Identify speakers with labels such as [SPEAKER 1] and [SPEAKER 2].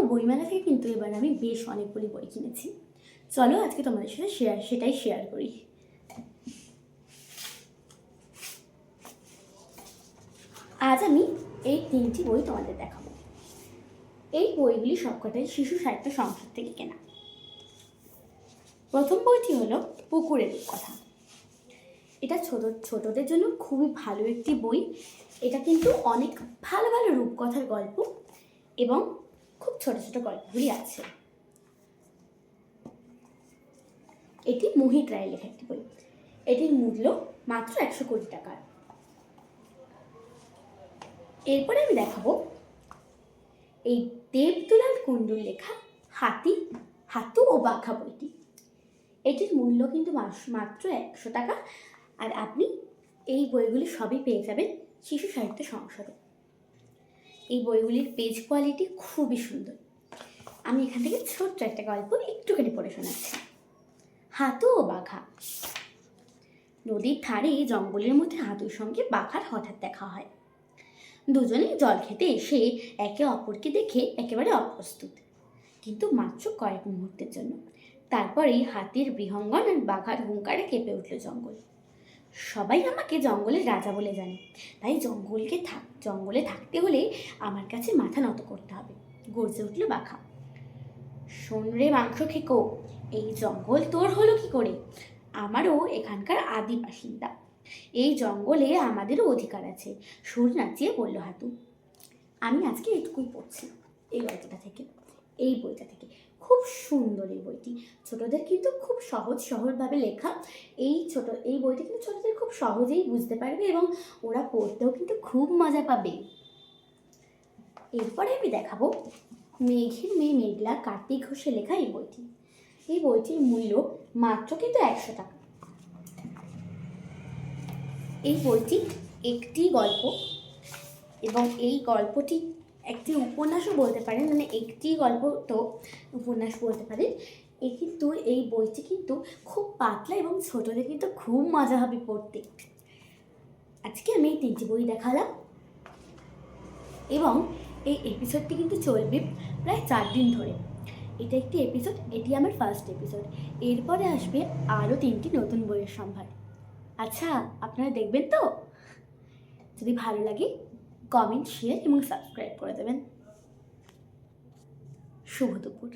[SPEAKER 1] বইমেলা থেকে কিন্তু এবার আমি বেশ অনেকগুলি বই কিনেছি। চলো আজকে তোমাদের সাথে সেটাই শেয়ার করি। আজ আমি এই 3টি বই তোমাদের দেখাবো। এই বইগুলি সবকটাই শিশু সাহিত্য সংসদ থেকে কেনা। প্রথম বইটি হলো পুকুরের কথা। এটা ছোটদের জন্য খুবই ভালো একটি বই। এটা কিন্তু অনেক ভালো ভালো রূপকথার গল্প এবং খুব ছোট ছোট গল্পগুলি আছে। এটি মোহিত রায়ের লেখা একটি বই। এটির মূল্য মাত্র 100 কোটি টাকার। এরপরে আমি দেখাবো এই দেবদুলাল কুণ্ডুর লেখা হাতু ও বাঘা বইটি। এটির মূল্য কিন্তু মাত্র 100 টাকা। আর আপনি এই বইগুলি সবই পেয়ে যাবেন শিশু সাহিত্য সংসদে। এই বইগুলির পেজ কোয়ালিটি খুবই সুন্দর। আমি এখান থেকে ছোট্ট একটা গল্প একটুখানি পড়ে শোনাচ্ছি। হাতু ও বাঘা। নদীর ধারে জঙ্গলের মধ্যে হাতুর সঙ্গে বাঘার হঠাৎ দেখা হয়। দুজনেই জল খেতে এসে একে অপরকে দেখে একেবারে অপ্রস্তুত, কিন্তু মাত্র কয়েক মুহূর্তের জন্য। তারপরেই হাতির বিহঙ্গন আর বাঘার হুঙ্কারে কেঁপে উঠল জঙ্গল। সবাই আমাকে জঙ্গলের রাজা বলে জানে, তাই জঙ্গলে থাকতে হলে আমার কাছে মাথা নত করতে হবে, গর্জে উঠল বাঘা। শোন রে মাংস খেকো, এই জঙ্গল তোর হলো কি করে? আমারও এখানকার আদি বাসিন্দা, এই জঙ্গলে আমাদেরও অধিকার আছে, সুর নাচিয়ে বলল হাতু। আমি আজকে এটুকুই পড়ছি এই বইটা থেকে। খুব সুন্দর এই বইটি। ছোটদের কিন্তু খুব সহজভাবে লেখা। এই বইটি কিন্তু ছোটদের খুব সহজেই বুঝতে পারবে এবং ওরা পড়তেও কিন্তু খুব মজা পাবে। এরপরে আমি দেখাবো মেঘের মেয়ে মেঘলা কার্তিক ঘোষের লেখা এই বইটি। এই বইটির মূল্য মাত্র কিন্তু 100 টাকা। এই বইটি একটি গল্প এবং এই গল্পটি একটি উপন্যাসও বলতে পারেন, মানে একটি গল্প তো উপন্যাস বলতে পারেন। কিন্তু এই বইটি কিন্তু খুব পাতলা এবং ছোটদের কিন্তু খুব মজা হবে পড়তে। আজকে আমি এই 3টি বই দেখালাম এবং এই এপিসোডটি কিন্তু চলবে প্রায় 4 দিন ধরে। এটা একটি এপিসোড, এটি আমার ফার্স্ট এপিসোড। এরপরে আসবে আরও 3টি নতুন বইয়ের সম্ভার। আচ্ছা, আপনারা দেখবেন তো? যদি ভালো লাগে কমেন্ট, শেয়ার এবং সাবস্ক্রাইব করে দেবেন। শুভ দুপুর।